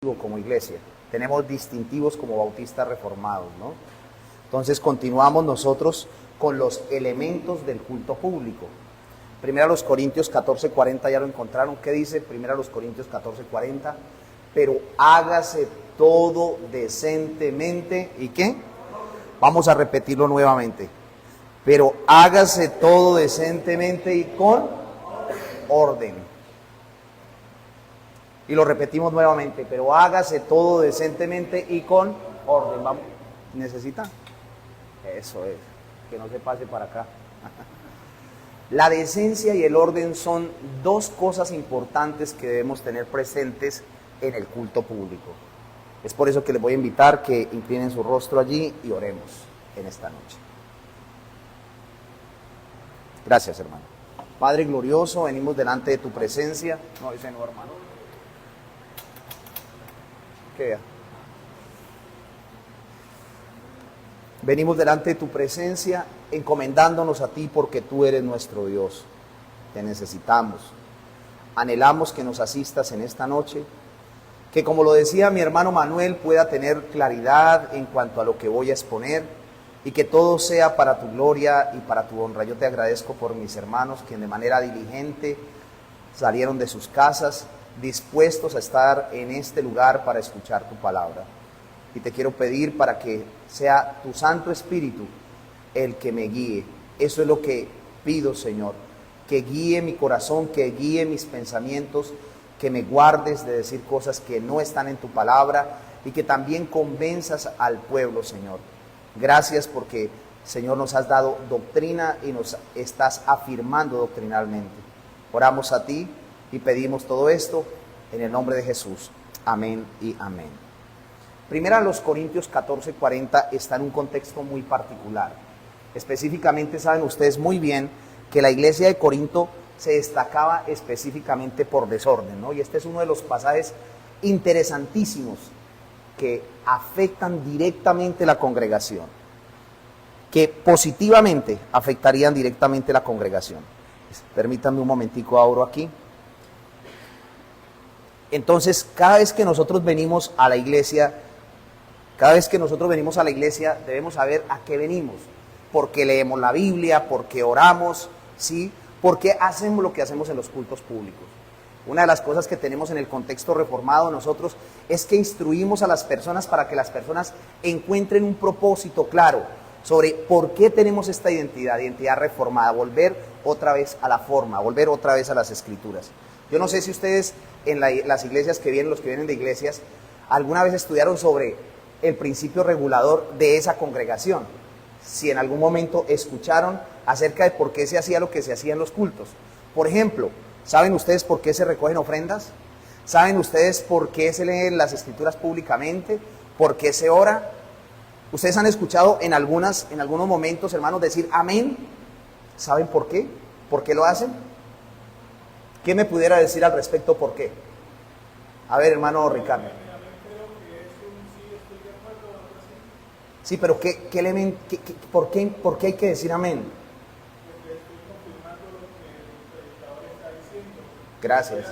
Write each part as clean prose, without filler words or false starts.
como iglesia, tenemos distintivos como bautistas reformados, ¿no? Entonces continuamos nosotros con los elementos del culto público. Primero a los Corintios 14:40, ya lo encontraron. ¿Qué dice? Primero a los Corintios 14:40, pero hágase todo decentemente, ¿y qué? Vamos a repetirlo nuevamente. Pero hágase todo decentemente y con orden. Y lo repetimos nuevamente, pero hágase todo decentemente y con orden. Vamos, ¿necesita? Eso es, que no se pase para acá. La decencia y el orden son dos cosas importantes que debemos tener presentes en el culto público. Es por eso que les voy a invitar que inclinen su rostro allí y oremos en esta noche. Gracias, hermano. Padre glorioso, venimos delante de tu presencia. No, dice no, hermano. Venimos delante de tu presencia encomendándonos a ti porque tú eres nuestro Dios. Te necesitamos. Anhelamos que nos asistas en esta noche, que como lo decía mi hermano Manuel pueda tener claridad en cuanto a lo que voy a exponer y que todo sea para tu gloria y para tu honra. Yo te agradezco por mis hermanos quienes de manera diligente salieron de sus casas dispuestos a estar en este lugar para escuchar tu palabra. Y te quiero pedir para que sea tu Santo Espíritu el que me guíe. Eso es lo que pido, Señor, que guíe mi corazón, que guíe mis pensamientos, que me guardes de decir cosas que no están en tu palabra y que también convenzas al pueblo, Señor. Gracias porque, Señor, nos has dado doctrina y nos estás afirmando doctrinalmente. Oramos a ti y pedimos todo esto en el nombre de Jesús. Amén y amén. Primera a los Corintios 14:40 está en un contexto muy particular. Específicamente saben ustedes muy bien que la iglesia de Corinto se destacaba específicamente por desorden, ¿no? Y este es uno de los pasajes interesantísimos que afectan directamente la congregación, que positivamente afectarían directamente la congregación. Permítanme un momentico, abro aquí. Entonces, cada vez que nosotros venimos a la iglesia, debemos saber a qué venimos. Porque leemos la Biblia, porque oramos, ¿sí? Porque hacemos lo que hacemos en los cultos públicos. Una de las cosas que tenemos en el contexto reformado nosotros es que instruimos a las personas para que las personas encuentren un propósito claro sobre por qué tenemos esta identidad reformada, volver otra vez a la forma, volver otra vez a las escrituras. Yo no sé si ustedes en las iglesias que vienen, los que vienen de iglesias, alguna vez estudiaron sobre el principio regulador de esa congregación. Si en algún momento escucharon acerca de por qué se hacía lo que se hacía en los cultos. Por ejemplo, ¿saben ustedes por qué se recogen ofrendas? ¿Saben ustedes por qué se leen las escrituras públicamente? ¿Por qué se ora? ¿Ustedes han escuchado en algunos momentos, hermanos, decir amén? ¿Saben por qué? ¿Por qué lo hacen? ¿Qué me pudiera decir al respecto por qué? A ver, hermano Ricardo. Sí, pero ¿por qué hay que decir amén? Gracias.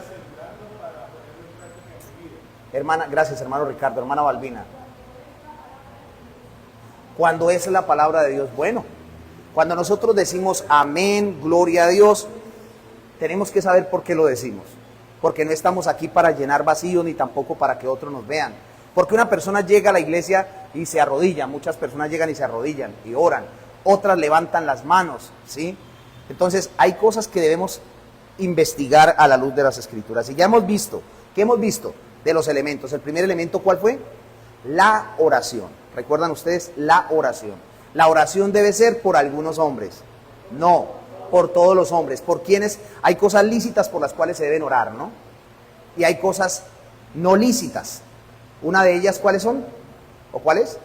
Hermana, gracias, hermano Ricardo. Hermana Balbina. Cuando es la palabra de Dios, bueno, cuando nosotros decimos amén, gloria a Dios, tenemos que saber por qué lo decimos. Porque no estamos aquí para llenar vacíos ni tampoco para que otros nos vean. Porque una persona llega a la iglesia y se arrodilla, muchas personas llegan y se arrodillan y oran, otras levantan las manos, ¿sí? Entonces hay cosas que debemos investigar a la luz de las escrituras. Y ya hemos visto, ¿qué hemos visto de los elementos? El primer elemento, ¿cuál fue? La oración. ¿Recuerdan ustedes? La oración. La oración debe ser por algunos hombres, no por todos los hombres. Por quienes hay cosas lícitas por las cuales se deben orar, ¿no? Y hay cosas no lícitas. Una de ellas, ¿cuáles son? ¿O cuáles?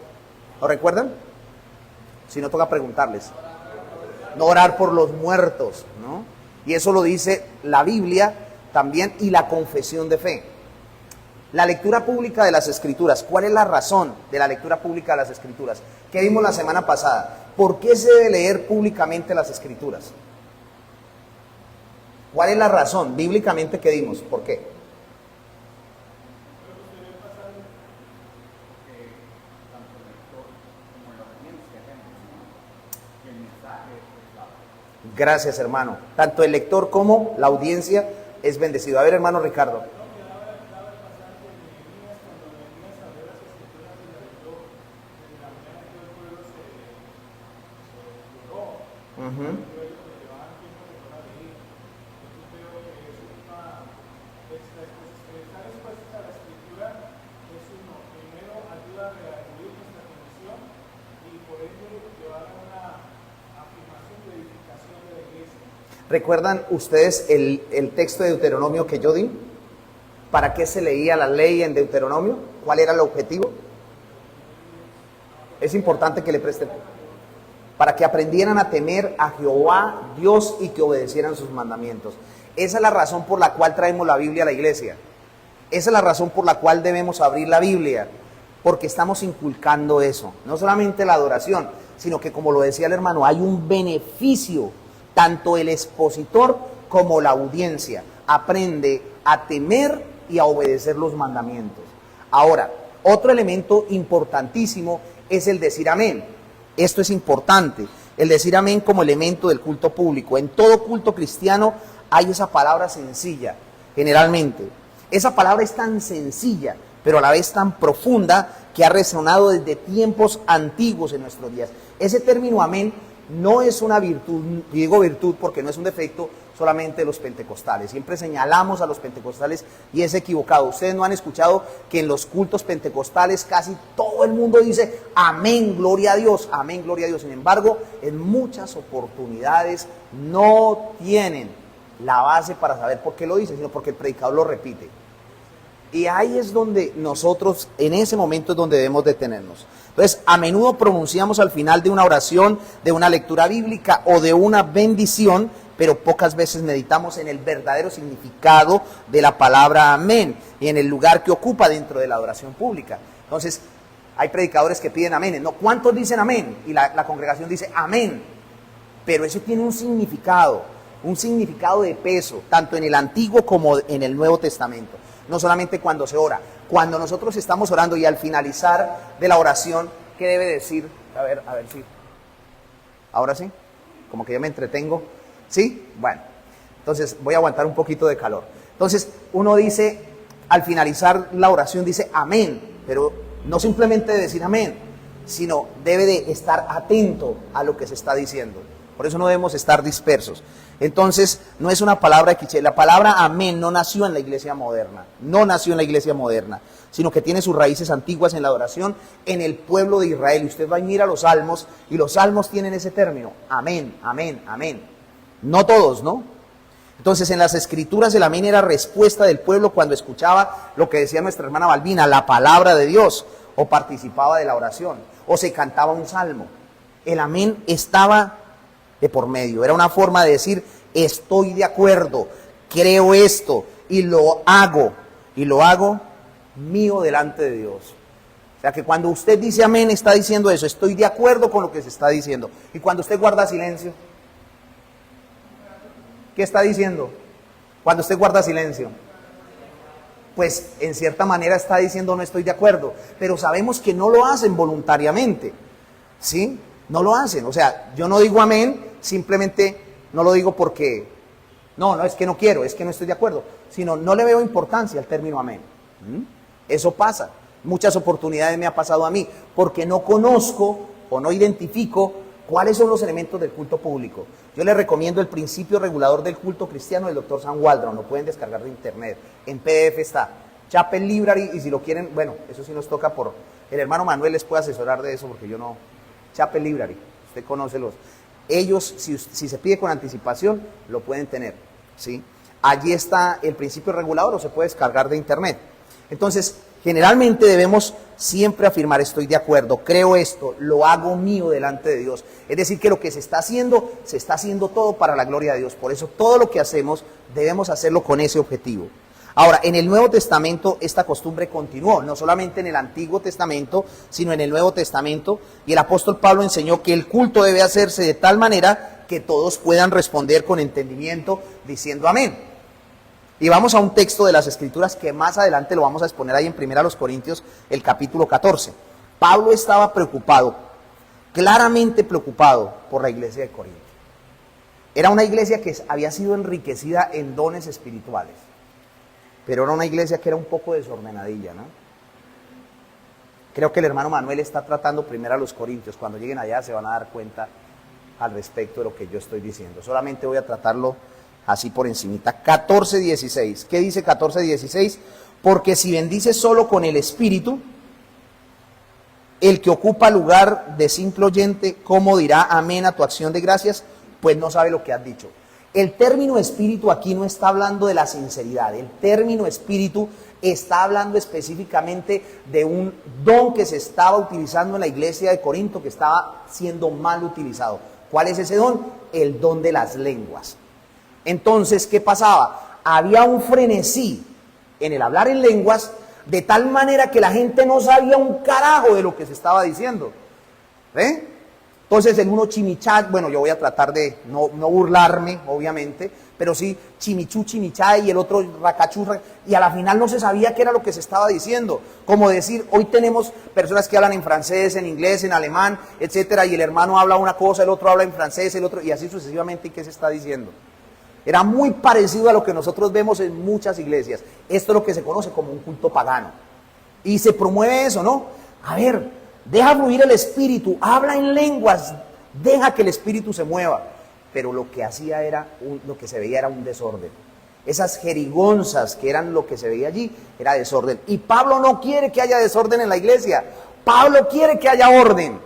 ¿Lo recuerdan? Si no, toca preguntarles. No orar por los muertos, ¿no? Y eso lo dice la Biblia también y la confesión de fe. La lectura pública de las Escrituras. ¿Cuál es la razón de la lectura pública de las Escrituras? ¿Qué vimos la semana pasada? ¿Por qué se debe leer públicamente las Escrituras? ¿Cuál es la razón bíblicamente que dimos? ¿Por qué? Gracias, hermano. Tanto el lector como la audiencia es bendecido. A ver, hermano Ricardo. Uh-huh. ¿Recuerdan ustedes el texto de Deuteronomio que yo di? ¿Para qué se leía la ley en Deuteronomio? ¿Cuál era el objetivo? Es importante que le presten. Para que aprendieran a temer a Jehová, Dios, y que obedecieran sus mandamientos. Esa es la razón por la cual traemos la Biblia a la iglesia. Esa es la razón por la cual debemos abrir la Biblia. Porque estamos inculcando eso. No solamente la adoración, sino que, como lo decía el hermano, hay un beneficio. Tanto el expositor como la audiencia aprende a temer y a obedecer los mandamientos. Ahora, otro elemento importantísimo es el decir amén. Esto es importante, el decir amén como elemento del culto público. En todo culto cristiano hay esa palabra sencilla, generalmente. Esa palabra es tan sencilla, pero a la vez tan profunda, que ha resonado desde tiempos antiguos en nuestros días. Ese término amén no es una virtud, y digo virtud porque no es un defecto solamente de los pentecostales. Siempre señalamos a los pentecostales y es equivocado. Ustedes no han escuchado que en los cultos pentecostales casi todo el mundo dice amén, gloria a Dios, amén, gloria a Dios. Sin embargo, en muchas oportunidades no tienen la base para saber por qué lo dicen, sino porque el predicador lo repite. Y ahí es donde nosotros, en ese momento es donde debemos detenernos. Entonces, a menudo pronunciamos al final de una oración, de una lectura bíblica o de una bendición, pero pocas veces meditamos en el verdadero significado de la palabra amén y en el lugar que ocupa dentro de la adoración pública. Entonces, hay predicadores que piden amén. No, ¿cuántos dicen amén? Y la congregación dice amén. Pero eso tiene un significado de peso, tanto en el Antiguo como en el Nuevo Testamento. No solamente cuando se ora, cuando nosotros estamos orando y al finalizar de la oración, ¿qué debe decir? A ver si. ¿Ahora sí? Como que yo me entretengo. ¿Sí? Bueno, entonces voy a aguantar un poquito de calor. Entonces uno dice, al finalizar la oración dice amén, pero no simplemente de decir amén, sino debe de estar atento a lo que se está diciendo. Por eso no debemos estar dispersos. Entonces, no es una palabra cliché. La palabra amén no nació en la iglesia moderna. No nació en la iglesia moderna, sino que tiene sus raíces antiguas en la adoración en el pueblo de Israel. Y usted va a ir a los salmos, y los salmos tienen ese término. Amén, amén, amén. No todos, ¿no? Entonces, en las escrituras el amén era respuesta del pueblo cuando escuchaba lo que decía nuestra hermana Balbina, la palabra de Dios, o participaba de la oración, o se cantaba un salmo. El amén estaba de por medio, era una forma de decir, estoy de acuerdo, creo esto, y lo hago mío delante de Dios. O sea que cuando usted dice amén, está diciendo eso, estoy de acuerdo con lo que se está diciendo. Y cuando usted guarda silencio, ¿qué está diciendo? Cuando usted guarda silencio, pues en cierta manera está diciendo no estoy de acuerdo, pero sabemos que no lo hacen voluntariamente, ¿sí? No lo hacen, o sea, yo no digo amén, simplemente no lo digo porque, no es que no quiero, es que no estoy de acuerdo, sino no le veo importancia al término amén. Eso pasa, muchas oportunidades me ha pasado a mí, porque no conozco o no identifico cuáles son los elementos del culto público. Yo les recomiendo el principio regulador del culto cristiano del Dr. Sam Waldron, lo pueden descargar de internet, en PDF está, Chapel Library, y si lo quieren, bueno, eso sí nos toca por, el hermano Manuel les puede asesorar de eso, porque yo no, Chapel Library, usted conoce los, ellos, si se pide con anticipación, lo pueden tener, ¿sí? Allí está el principio regulador, o se puede descargar de internet. Entonces, generalmente debemos siempre afirmar, estoy de acuerdo, creo esto, lo hago mío delante de Dios. Es decir, que lo que se está haciendo todo para la gloria de Dios. Por eso todo lo que hacemos debemos hacerlo con ese objetivo. Ahora, en el Nuevo Testamento esta costumbre continuó, no solamente en el Antiguo Testamento, sino en el Nuevo Testamento, y el apóstol Pablo enseñó que el culto debe hacerse de tal manera que todos puedan responder con entendimiento diciendo amén. Y vamos a un texto de las Escrituras que más adelante lo vamos a exponer ahí en 1 Corintios, el capítulo 14. Pablo estaba preocupado, claramente preocupado por la iglesia de Corinto. Era una iglesia que había sido enriquecida en dones espirituales, pero era una iglesia que era un poco desordenadilla, ¿no? Creo que el hermano Manuel está tratando primero a los corintios. Cuando lleguen allá se van a dar cuenta al respecto de lo que yo estoy diciendo. Solamente voy a tratarlo así por encimita. 14:16. ¿Qué dice 14:16? Porque si bendices solo con el espíritu, el que ocupa lugar de simple oyente, ¿cómo dirá amén a tu acción de gracias? Pues no sabe lo que has dicho. El término espíritu aquí no está hablando de la sinceridad. El término espíritu está hablando específicamente de un don que se estaba utilizando en la iglesia de Corinto, que estaba siendo mal utilizado. ¿Cuál es ese don? El don de las lenguas. Entonces, ¿qué pasaba? Había un frenesí en el hablar en lenguas, de tal manera que la gente no sabía un carajo de lo que se estaba diciendo. ¿Ve? Entonces el uno chimichá, bueno, yo voy a tratar de no burlarme, obviamente, pero sí chimichú, chimichá, y el otro racachú, y a la final no se sabía qué era lo que se estaba diciendo. Como decir, hoy tenemos personas que hablan en francés, en inglés, en alemán, etcétera, y el hermano habla una cosa, el otro habla en francés, el otro, y así sucesivamente, ¿y qué se está diciendo? Era muy parecido a lo que nosotros vemos en muchas iglesias. Esto es lo que se conoce como un culto pagano. Y se promueve eso, ¿no? A ver, deja fluir el espíritu, habla en lenguas, deja que el espíritu se mueva. Pero lo que hacía era, lo que se veía era un desorden. Esas jerigonzas que eran lo que se veía allí, era desorden. Y Pablo no quiere que haya desorden en la iglesia. Pablo quiere que haya orden.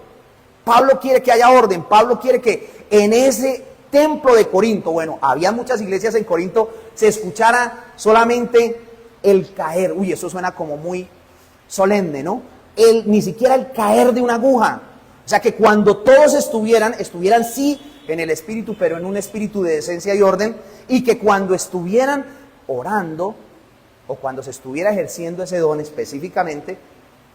Pablo quiere que haya orden. Pablo quiere que en ese templo de Corinto, bueno, había muchas iglesias en Corinto, se escuchara solamente el caer. Uy, eso suena como muy solemne, ¿no? Ni siquiera el caer de una aguja. O sea, que cuando todos estuvieran sí en el espíritu, pero en un espíritu de decencia y orden, y que cuando estuvieran orando, o cuando se estuviera ejerciendo ese don específicamente,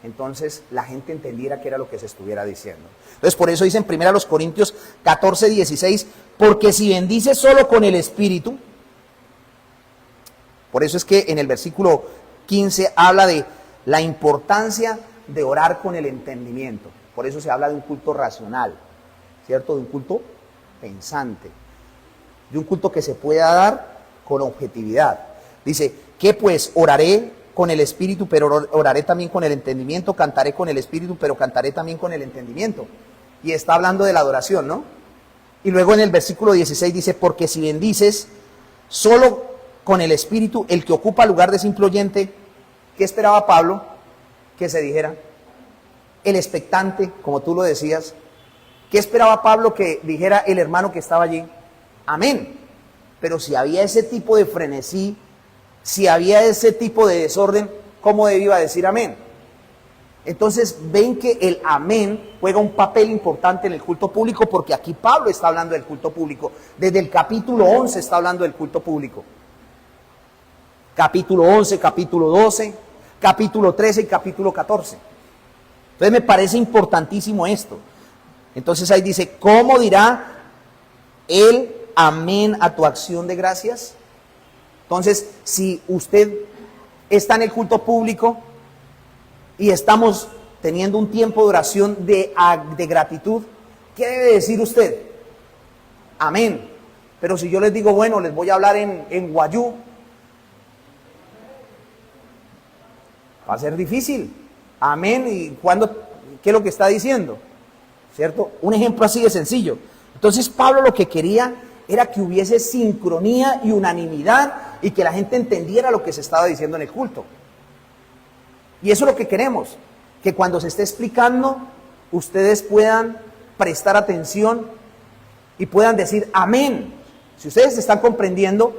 entonces la gente entendiera qué era lo que se estuviera diciendo. Entonces por eso dice en 1 Corintios 14:16, porque si bendices solo con el espíritu, por eso es que en el versículo 15 habla de la importancia de orar con el entendimiento. Por eso se habla de un culto racional, ¿cierto? De un culto pensante, de un culto que se pueda dar con objetividad. Dice, que pues oraré con el espíritu, pero oraré también con el entendimiento, cantaré con el espíritu, pero cantaré también con el entendimiento. Y está hablando de la adoración, ¿no? Y luego en el versículo 16 dice, porque si bendices solo con el espíritu, el que ocupa lugar de simple oyente, ¿qué esperaba Pablo que se dijera? El expectante, como tú lo decías. ¿Qué esperaba Pablo que dijera el hermano que estaba allí? Amén. Pero si había ese tipo de frenesí, si había ese tipo de desorden, ¿cómo debía decir amén? Entonces ven que el amén juega un papel importante en el culto público, porque aquí Pablo está hablando del culto público. Desde el capítulo 11 está hablando del culto público. Capítulo 11, capítulo 12, capítulo 13 y capítulo 14. Entonces me parece importantísimo esto. Entonces ahí dice, ¿cómo dirá el amén a tu acción de gracias? Entonces, si usted está en el culto público y estamos teniendo un tiempo de oración de gratitud, ¿qué debe decir usted? Amén. Pero si yo les digo, bueno, les voy a hablar en guayú, va a ser difícil. Amén. ¿Y qué es lo que está diciendo? ¿Cierto? Un ejemplo así de sencillo. Entonces Pablo lo que quería era que hubiese sincronía y unanimidad y que la gente entendiera lo que se estaba diciendo en el culto. Y eso es lo que queremos, que cuando se esté explicando, ustedes puedan prestar atención y puedan decir amén. Si ustedes están comprendiendo,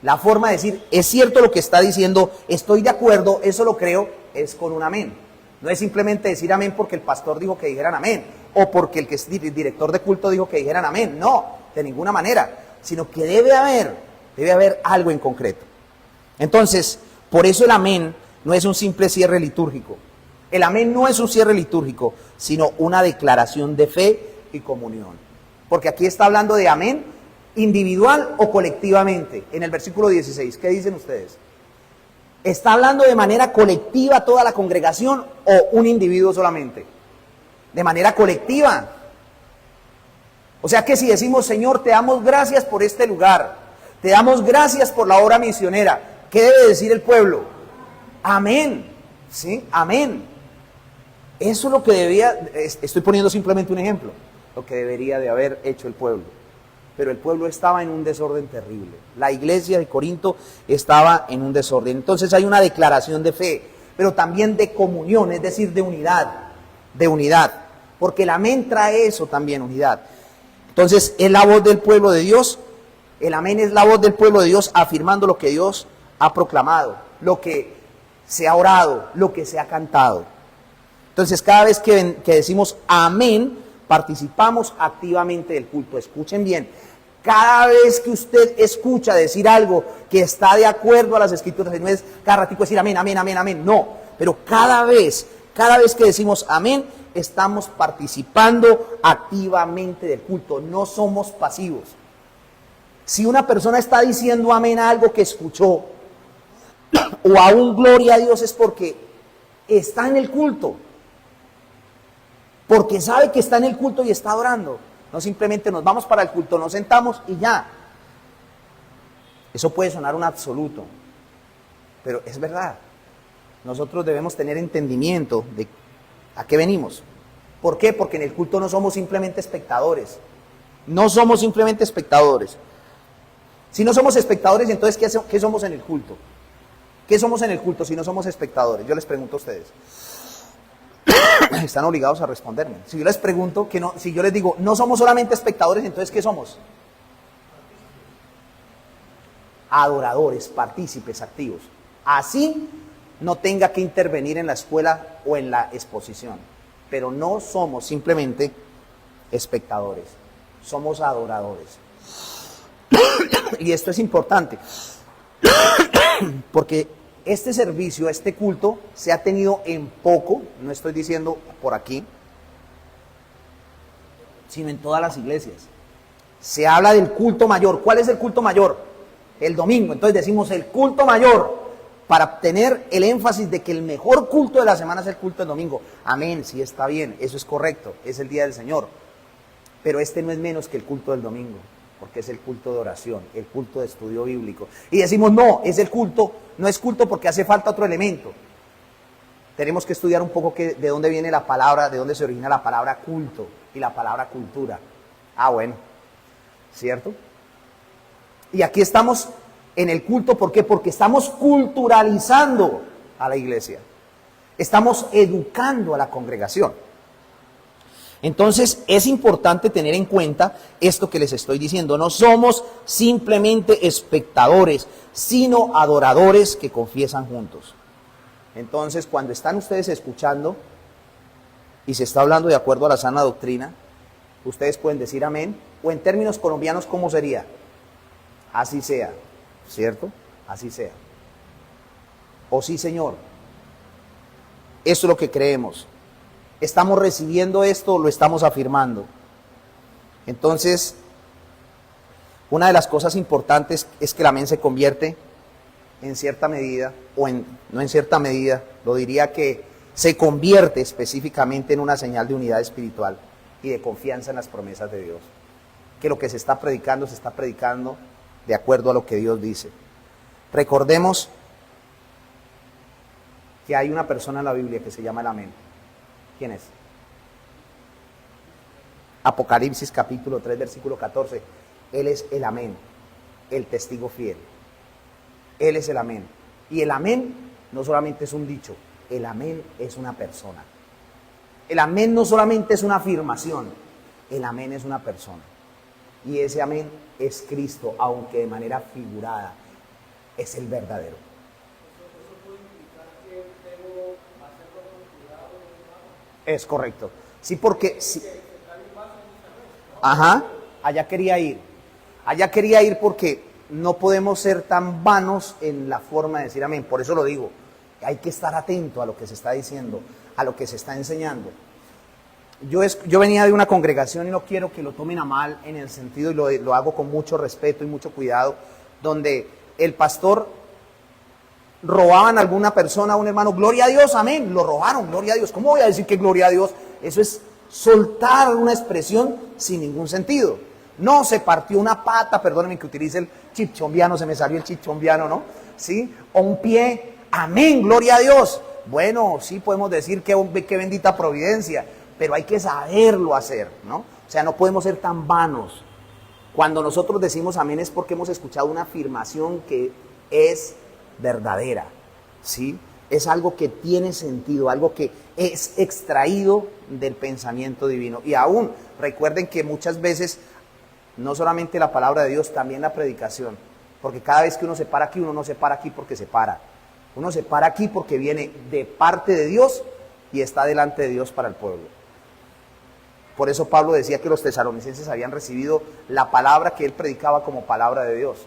la forma de decir, es cierto lo que está diciendo, estoy de acuerdo, eso lo creo, es con un amén. No es simplemente decir amén porque el pastor dijo que dijeran amén, o porque el que es director de culto dijo que dijeran amén. No, de ninguna manera, sino que debe haber algo en concreto. Entonces, por eso el amén no es un simple cierre litúrgico. El amén no es un cierre litúrgico, sino una declaración de fe y comunión. Porque aquí está hablando de amén individual o colectivamente. En el versículo 16, ¿qué dicen ustedes? ¿Está hablando de manera colectiva toda la congregación o un individuo solamente? De manera colectiva. O sea que si decimos, Señor, te damos gracias por este lugar, te damos gracias por la obra misionera, ¿qué debe decir el pueblo? Amén. ¿Sí? Amén. Eso es lo que debía, estoy poniendo simplemente un ejemplo, lo que debería de haber hecho el pueblo. Pero el pueblo estaba en un desorden terrible. La iglesia de Corinto estaba en un desorden. Entonces hay una declaración de fe, pero también de comunión, es decir, de unidad. De unidad. Porque el amén trae eso también, unidad. Entonces es la voz del pueblo de Dios. El amén es la voz del pueblo de Dios afirmando lo que Dios ha proclamado, lo que se ha orado, lo que se ha cantado. Entonces cada vez que decimos amén, participamos activamente del culto. Escuchen bien, cada vez que usted escucha decir algo que está de acuerdo a las escrituras, no es cada ratico decir amén, amén, amén, amén, no, pero cada vez que decimos amén, estamos participando activamente del culto, no somos pasivos. Si una persona está diciendo amén a algo que escuchó, o aún gloria a Dios, es porque está en el culto. Porque sabe que está en el culto y está adorando. No simplemente nos vamos para el culto, nos sentamos y ya. Eso puede sonar un absoluto, pero es verdad. Nosotros debemos tener entendimiento de a qué venimos. ¿Por qué? Porque en el culto no somos simplemente espectadores. No somos simplemente espectadores. Si no somos espectadores, entonces ¿qué somos en el culto? ¿Qué somos en el culto si no somos espectadores? Yo les pregunto a ustedes. Están obligados a responderme. Si yo les pregunto, si yo les digo, no somos solamente espectadores, entonces ¿qué somos? Adoradores, partícipes, activos. Así no tenga que intervenir en la escuela o en la exposición. Pero no somos simplemente espectadores, somos adoradores. Y esto es importante, porque este servicio, este culto, se ha tenido en poco, no estoy diciendo por aquí, sino en todas las iglesias. Se habla del culto mayor. ¿Cuál es el culto mayor? El domingo. Entonces decimos el culto mayor, para tener el énfasis de que el mejor culto de la semana es el culto del domingo. Amén, sí, está bien, eso es correcto, es el día del Señor. Pero este no es menos que el culto del domingo, porque es el culto de oración, el culto de estudio bíblico. Y decimos, no, es el culto, no es culto porque hace falta otro elemento. Tenemos que estudiar un poco de dónde viene la palabra, de dónde se origina la palabra culto y la palabra cultura. Ah, bueno, ¿cierto? Y aquí estamos en el culto, ¿por qué? Porque estamos culturalizando a la iglesia. Estamos educando a la congregación. Entonces es importante tener en cuenta esto que les estoy diciendo. No somos simplemente espectadores, sino adoradores que confiesan juntos. Entonces, cuando están ustedes escuchando y se está hablando de acuerdo a la sana doctrina, ustedes pueden decir amén, o en términos colombianos, ¿cómo sería? Así sea, ¿cierto? Así sea. O sí, Señor. Eso es lo que creemos. ¿Estamos recibiendo esto o lo estamos afirmando? Entonces, una de las cosas importantes es que el amén se convierte en cierta medida, no en cierta medida, lo diría que se convierte específicamente en una señal de unidad espiritual y de confianza en las promesas de Dios. Que lo que se está predicando de acuerdo a lo que Dios dice. Recordemos que hay una persona en la Biblia que se llama el amén. ¿Quién es? Apocalipsis capítulo 3, versículo 14. Él es el amén, el testigo fiel. Él es el amén. Y el amén no solamente es un dicho, el amén es una persona. El amén no solamente es una afirmación, el amén es una persona. Y ese amén es Cristo, aunque de manera figurada, es el verdadero. Es correcto. Sí, porque sí. Ajá, allá quería ir. Allá quería ir porque no podemos ser tan vanos en la forma de decir amén. Por eso lo digo. Hay que estar atento a lo que se está diciendo, a lo que se está enseñando. Yo venía de una congregación y no quiero que lo tomen a mal en el sentido, y lo hago con mucho respeto y mucho cuidado, donde el pastor robaban a alguna persona, a un hermano, gloria a Dios, amén, lo robaron, gloria a Dios. ¿Cómo voy a decir que gloria a Dios? Eso es soltar una expresión sin ningún sentido. No se partió una pata, perdónenme que utilice el chipchombiano, se me salió el chipchombiano, ¿no? ¿Sí? O un pie, amén, gloria a Dios. Bueno, sí podemos decir que bendita providencia, pero hay que saberlo hacer, ¿no? O sea, no podemos ser tan vanos. Cuando nosotros decimos amén es porque hemos escuchado una afirmación que es verdadera, ¿sí? Es algo que tiene sentido, algo que es extraído del pensamiento divino. Y aún, recuerden que muchas veces, no solamente la palabra de Dios, también la predicación. Porque cada vez que uno se para aquí, uno no se para aquí porque se para. Uno se para aquí porque viene de parte de Dios y está delante de Dios para el pueblo. Por eso Pablo decía que los tesalonicenses habían recibido la palabra que él predicaba como palabra de Dios.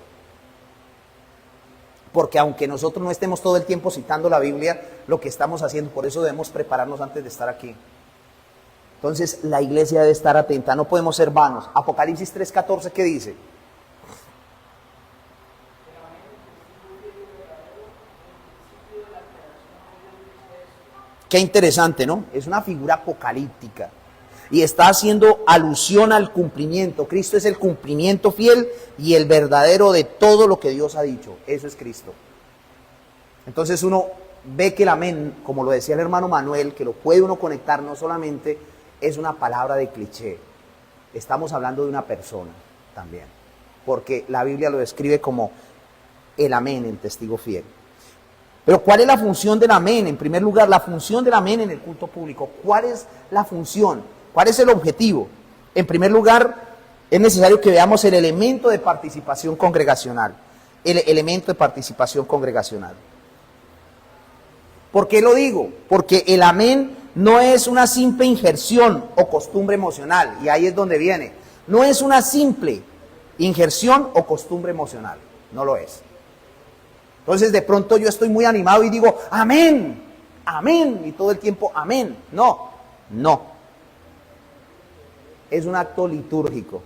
Porque aunque nosotros no estemos todo el tiempo citando la Biblia, lo que estamos haciendo, por eso debemos prepararnos antes de estar aquí. Entonces la iglesia debe estar atenta, no podemos ser vanos. Apocalipsis 3:14, ¿qué dice? Qué interesante, ¿no? Es una figura apocalíptica y está haciendo alusión al cumplimiento. Cristo es el cumplimiento fiel y el verdadero de todo lo que Dios ha dicho. Eso es Cristo. Entonces uno ve que el amén, como lo decía el hermano Manuel, que lo puede uno conectar, no solamente es una palabra de cliché. Estamos hablando de una persona también, porque la Biblia lo describe como el amén, el testigo fiel. Pero ¿cuál es la función del amén? En primer lugar, la función del amén en el culto público. ¿Cuál es la función? ¿Cuál es el objetivo? En primer lugar, es necesario que veamos el elemento de participación congregacional. El elemento de participación congregacional. ¿Por qué lo digo? Porque el amén no es una simple injerción o costumbre emocional. Y ahí es donde viene. No es una simple injerción o costumbre emocional. No lo es. Entonces de pronto yo estoy muy animado y digo, amén, amén, y todo el tiempo, amén. No, no. Es un acto litúrgico,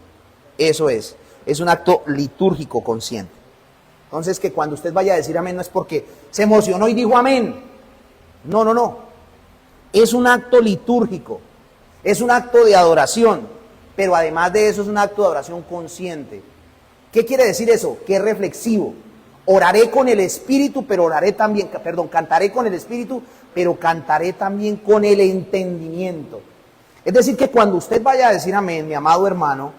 eso es un acto litúrgico consciente. Entonces que cuando usted vaya a decir amén no es porque se emocionó y dijo amén. No, no, no. Es un acto litúrgico, es un acto de adoración, pero además de eso es un acto de adoración consciente. ¿Qué quiere decir eso? Que es reflexivo. Oraré con el Espíritu, pero oraré también, cantaré con el Espíritu, pero cantaré también con el entendimiento. Es decir, que cuando usted vaya a decir amén, mi amado hermano,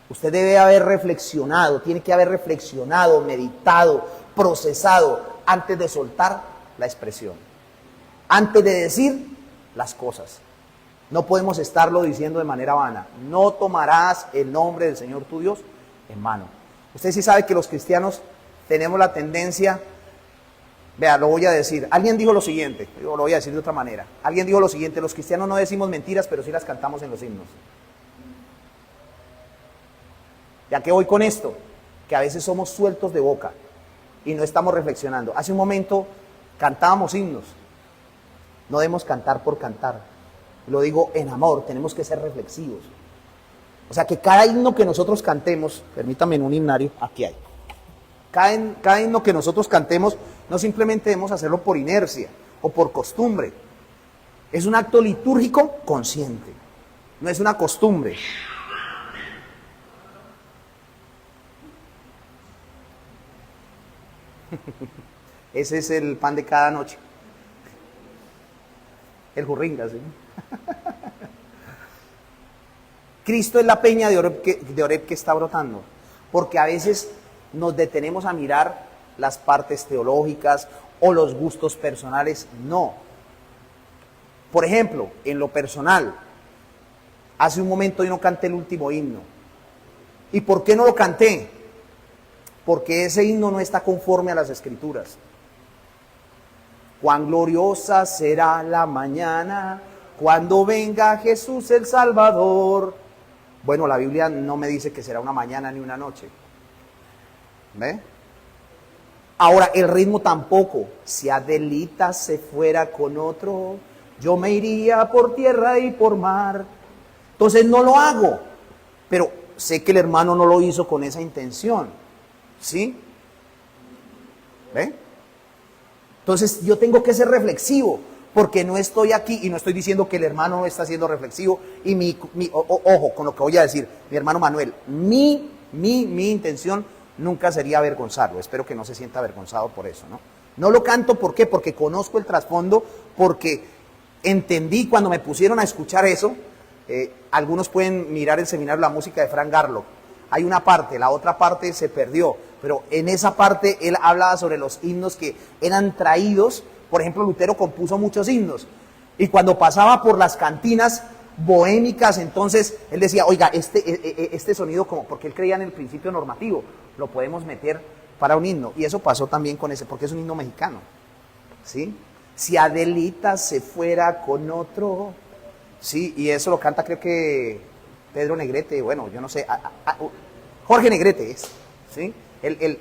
usted debe haber reflexionado, tiene que haber reflexionado, meditado, procesado, antes de soltar la expresión, antes de decir las cosas. No podemos estarlo diciendo de manera vana. No tomarás el nombre del Señor tu Dios en vano. Usted sí sabe que los cristianos tenemos la tendencia, vea, lo voy a decir, alguien dijo lo siguiente, yo lo voy a decir de otra manera, alguien dijo lo siguiente, los cristianos no decimos mentiras, pero sí las cantamos en los himnos. ¿Ya qué voy con esto? Que a veces somos sueltos de boca y no estamos reflexionando. Hace un momento cantábamos himnos, no debemos cantar por cantar, lo digo en amor, tenemos que ser reflexivos. O sea que cada himno que nosotros cantemos, permítame en un himnario, aquí hay. Cada himno que nosotros cantemos, no simplemente debemos hacerlo por inercia o por costumbre. Es un acto litúrgico consciente, no es una costumbre. Ese es el pan de cada noche. El jurringa, ¿sí? Cristo es la peña de Oreb que está brotando, porque a veces nos detenemos a mirar las partes teológicas o los gustos personales. No. Por ejemplo, en lo personal, hace un momento yo no canté el último himno. ¿Y por qué no lo canté? Porque ese himno no está conforme a las Escrituras. Cuán gloriosa será la mañana cuando venga Jesús el Salvador. Bueno, la Biblia no me dice que será una mañana ni una noche. ¿Ve? Ahora, el ritmo tampoco. Si Adelita se fuera con otro, yo me iría por tierra y por mar. Entonces no lo hago. Pero sé que el hermano no lo hizo con esa intención. ¿Sí? ¿Ve? Entonces yo tengo que ser reflexivo. porque no estoy aquí, y no estoy diciendo que el hermano no está siendo reflexivo, y ojo con lo que voy a decir, mi hermano Manuel, mi intención nunca sería avergonzarlo, espero que no se sienta avergonzado por eso, ¿no? No lo canto, ¿por qué? Porque conozco el trasfondo, porque entendí cuando me pusieron a escuchar eso, algunos pueden mirar el seminario La Música de Frank Garlock, hay una parte, la otra parte se perdió, pero en esa parte él hablaba sobre los himnos que eran traídos. Por ejemplo, Lutero compuso muchos himnos, y cuando pasaba por las cantinas bohémicas, entonces él decía, oiga, este sonido, como, porque él creía en el principio normativo, lo podemos meter para un himno, y eso pasó también con ese, porque es un himno mexicano, ¿sí? Si Adelita se fuera con otro, sí, y eso lo canta creo que Pedro Negrete, bueno, yo no sé, Jorge Negrete es, ¿sí?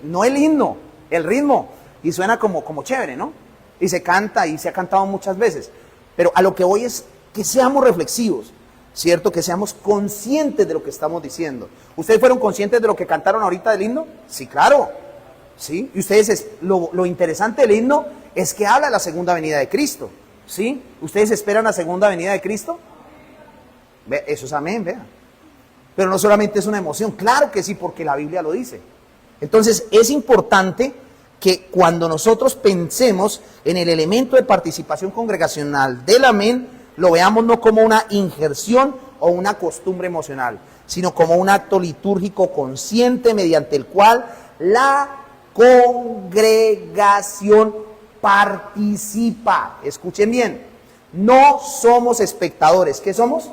No el himno, el ritmo, y suena como chévere, ¿no? Y se canta, y se ha cantado muchas veces, pero a lo que voy es que seamos reflexivos, ¿cierto? Que seamos conscientes de lo que estamos diciendo. ¿Ustedes fueron conscientes de lo que cantaron ahorita del himno? Sí, claro, ¿sí? Y ustedes, lo interesante del himno es que habla de la segunda venida de Cristo, ¿sí? ¿Ustedes esperan la segunda venida de Cristo? Eso es amén, vean. Pero no solamente es una emoción, claro que sí, porque la Biblia lo dice. Entonces es importante que cuando nosotros pensemos en el elemento de participación congregacional del amén, lo veamos no como una injerción o una costumbre emocional, sino como un acto litúrgico consciente mediante el cual la congregación participa. Escuchen bien, no somos espectadores. ¿Qué somos?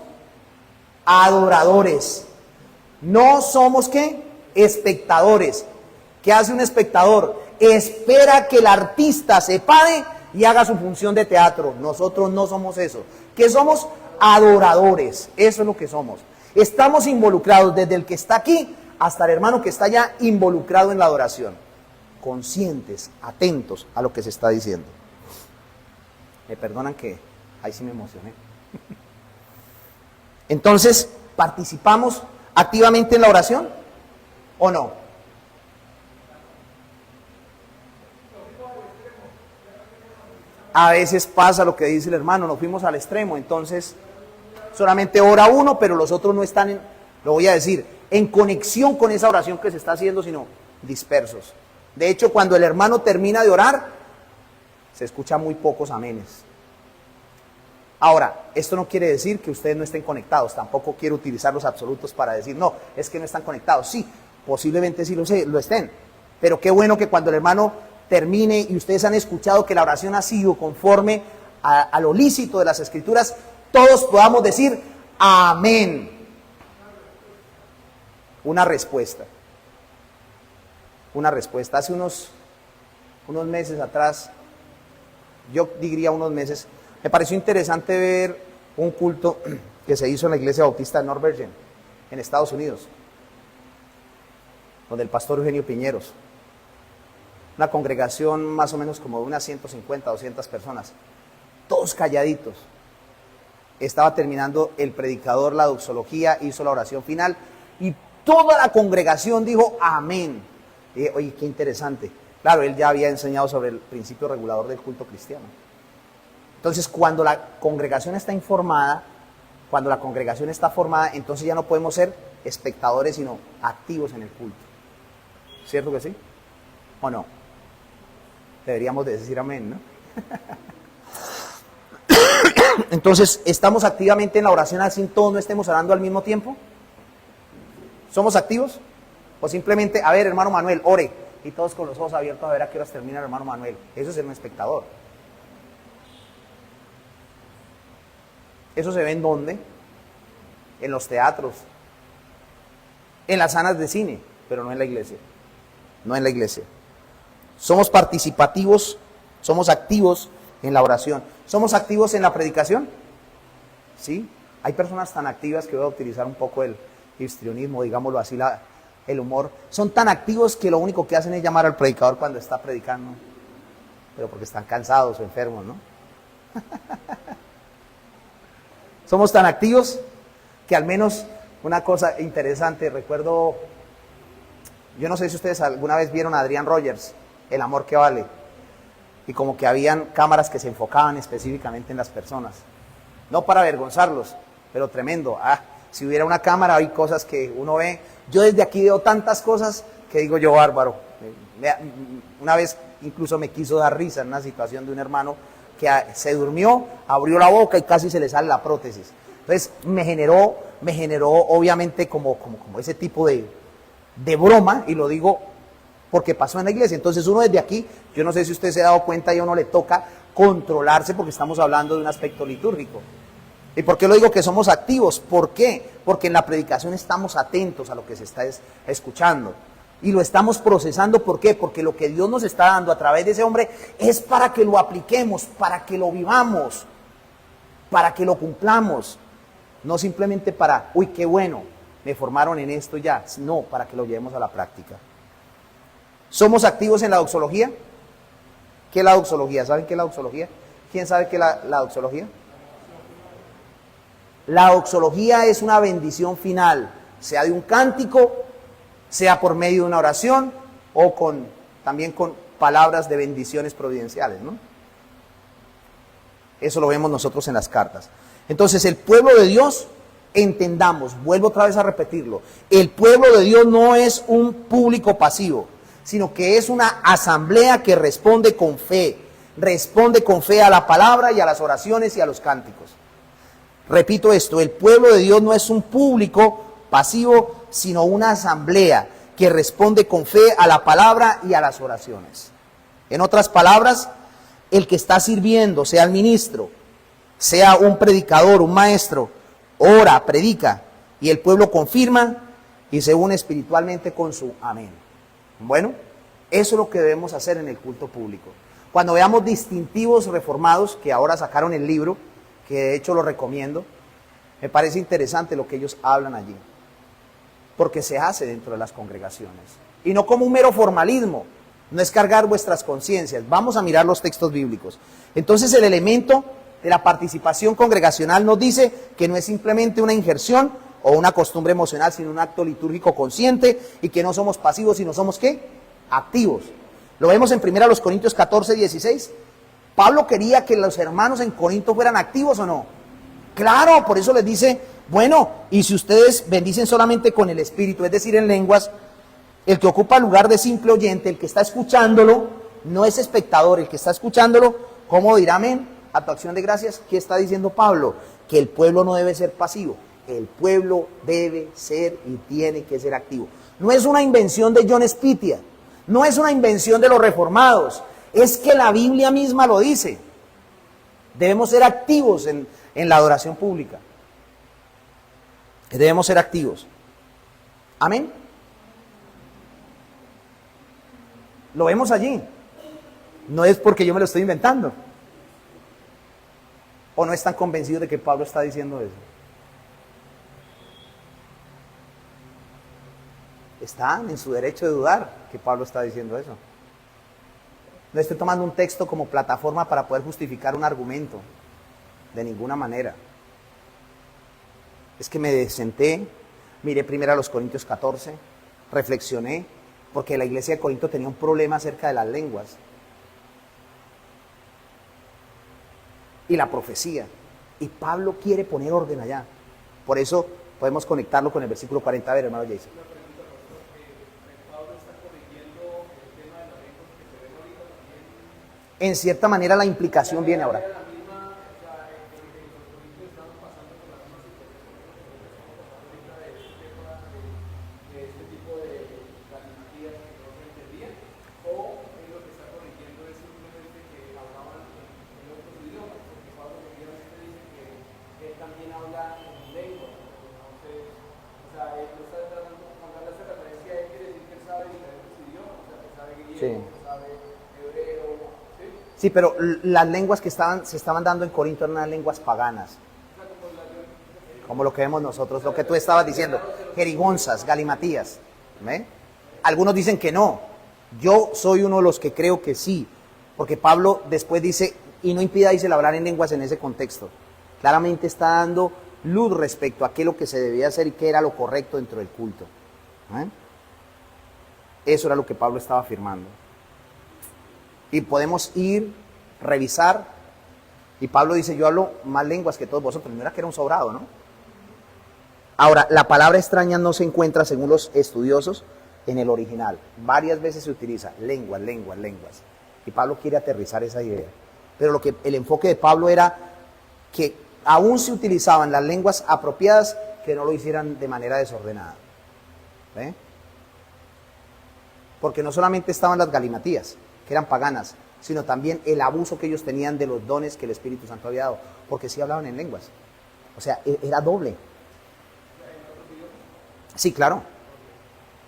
Adoradores. No somos, ¿qué? Espectadores. ¿Qué hace un espectador? Espera que el artista se pare y haga su función de teatro. Nosotros no somos eso. ¿Qué somos? Adoradores. Eso es lo que somos. Estamos involucrados desde el que está aquí hasta el hermano que está allá, involucrado en la adoración. Conscientes, atentos a lo que se está diciendo. Me perdonan que ahí sí me emocioné. Entonces, ¿participamos activamente en la oración o no? A veces pasa lo que dice el hermano, nos fuimos al extremo, entonces solamente ora uno, pero los otros no están, lo voy a decir, en conexión con esa oración que se está haciendo, sino dispersos. De hecho, cuando el hermano termina de orar, se escucha muy pocos amenes. Ahora, esto no quiere decir que ustedes no estén conectados, tampoco quiero utilizar los absolutos para decir, no, es que no están conectados. Sí, posiblemente sí lo estén, pero qué bueno que cuando el hermano termine y ustedes han escuchado que la oración ha sido conforme a lo lícito de las Escrituras, todos podamos decir amén. Una respuesta. Hace unos meses atrás, yo diría unos meses, me pareció interesante ver un culto que se hizo en la iglesia bautista de North Virgin, en Estados Unidos, donde el pastor Eugenio Piñeros, una congregación más o menos como de unas 150, 200 personas, todos calladitos. Estaba terminando el predicador la doxología, hizo la oración final y toda la congregación dijo amén. Y dije, oye, qué interesante. Claro, él ya había enseñado sobre el principio regulador del culto cristiano. Entonces, cuando la congregación está informada, cuando la congregación está formada, entonces ya no podemos ser espectadores, sino activos en el culto. ¿Cierto que sí? ¿O no? Deberíamos de decir amén, ¿no? Entonces, ¿estamos activamente en la oración así todos no estemos orando al mismo tiempo? ¿Somos activos? O simplemente, a ver, hermano Manuel, ore, y todos con los ojos abiertos a ver a qué horas termina el hermano Manuel. Eso es ser un espectador. ¿Eso se ve en dónde? En los teatros, en las salas de cine, pero no en la iglesia. No en la iglesia. Somos participativos, somos activos en la oración. ¿Somos activos en la predicación? ¿Sí? Hay personas tan activas que voy a utilizar un poco el histrionismo, digámoslo así, el humor. Son tan activos que lo único que hacen es llamar al predicador cuando está predicando, pero porque están cansados o enfermos, ¿no? Somos tan activos que al menos una cosa interesante, recuerdo, yo no sé si ustedes alguna vez vieron a Adrián Rogers, El amor que vale. y como que habían cámaras que se enfocaban específicamente en las personas. No para avergonzarlos, pero tremendo. Si hubiera una cámara, hay cosas que uno ve. Yo desde aquí veo tantas cosas que digo yo, bárbaro. Una vez incluso me quiso dar risa en una situación de un hermano que se durmió, abrió la boca y casi se le sale la prótesis. Entonces me generó obviamente como ese tipo de broma, y lo digo porque pasó en la iglesia. Entonces uno desde aquí, yo no sé si usted se ha dado cuenta, y a uno le toca controlarse porque estamos hablando de un aspecto litúrgico. ¿Y por qué lo digo que somos activos? ¿Por qué? Porque en la predicación estamos atentos a lo que se está escuchando. Y lo estamos procesando. ¿Por qué? Porque lo que Dios nos está dando a través de ese hombre es para que lo apliquemos, para que lo vivamos, para que lo cumplamos. No simplemente para, uy, qué bueno, me formaron en esto ya. No, para que lo llevemos a la práctica. ¿Somos activos en la doxología? ¿Qué es la doxología? ¿Saben qué es la doxología? ¿Quién sabe qué es la doxología? La doxología es una bendición final, sea de un cántico, sea por medio de una oración o también con palabras de bendiciones providenciales, ¿no? Eso lo vemos nosotros en las cartas. Entonces, el pueblo de Dios, entendamos, vuelvo otra vez a repetirlo, el pueblo de Dios no es un público pasivo, sino que es una asamblea que responde con fe a la palabra y a las oraciones y a los cánticos. Repito esto, el pueblo de Dios no es un público pasivo, sino una asamblea que responde con fe a la palabra y a las oraciones. En otras palabras, el que está sirviendo, sea el ministro, sea un predicador, un maestro, ora, predica, y el pueblo confirma y se une espiritualmente con su amén. Bueno, eso es lo que debemos hacer en el culto público. Cuando veamos distintivos reformados, que ahora sacaron el libro, que de hecho lo recomiendo, me parece interesante lo que ellos hablan allí, porque se hace dentro de las congregaciones, y no como un mero formalismo, no es cargar vuestras conciencias. Vamos a mirar los textos bíblicos. Entonces el elemento de la participación congregacional nos dice que no es simplemente una injerción o una costumbre emocional, sino un acto litúrgico consciente, y que no somos pasivos, sino somos ¿qué? Activos. Lo vemos en 1 Corintios 14, 16. Pablo quería que los hermanos en Corinto fueran activos, ¿o no? Claro, por eso les dice, bueno, y si ustedes bendicen solamente con el Espíritu, es decir, en lenguas, el que ocupa el lugar de simple oyente, el que está escuchándolo, no es espectador, el que está escuchándolo, ¿cómo dirá amén a tu acción de gracias? ¿Qué está diciendo Pablo? Que el pueblo no debe ser pasivo, el pueblo debe ser y tiene que ser activo. No es una invención de John Spitia, no es una invención de los reformados, es que la Biblia misma lo dice. Debemos ser activos en la adoración pública. Debemos ser activos. Amén. Lo vemos allí. No es porque yo me lo estoy inventando. ¿O no están convencidos de que Pablo está diciendo eso? Están en su derecho de dudar que Pablo está diciendo eso. No estoy tomando un texto como plataforma para poder justificar un argumento. De ninguna manera. Es que me senté, miré primero a los Corintios 14, reflexioné, porque la iglesia de Corinto tenía un problema acerca de las lenguas y la profecía. Y Pablo quiere poner orden allá. Por eso podemos conectarlo con el versículo 40. A ver, hermano Jason. En cierta manera la implicación viene ahora. Sí. Sí, pero las lenguas que se estaban dando en Corinto eran unas lenguas paganas. Como lo que vemos nosotros, lo que tú estabas diciendo, jerigonzas, galimatías. ¿Ve? Algunos dicen que no. Yo soy uno de los que creo que sí, porque Pablo después dice, y no impidáis el hablar en lenguas en ese contexto. Claramente está dando luz respecto a qué es lo que se debía hacer y qué era lo correcto dentro del culto. ¿Eh? Eso era lo que Pablo estaba afirmando. Y podemos ir, revisar, y Pablo dice, yo hablo más lenguas que todos vosotros. No era que era un sobrado, ¿no? Ahora, la palabra extraña no se encuentra, según los estudiosos, en el original. Varias veces se utiliza lenguas, lenguas, lenguas. Y Pablo quiere aterrizar esa idea. Pero el enfoque de Pablo era que aún se utilizaban las lenguas apropiadas, que no lo hicieran de manera desordenada. ¿Ve? Porque no solamente estaban las galimatías, que eran paganas, sino también el abuso que ellos tenían de los dones que el Espíritu Santo había dado, porque sí hablaban en lenguas. O sea, era doble. Sí, claro.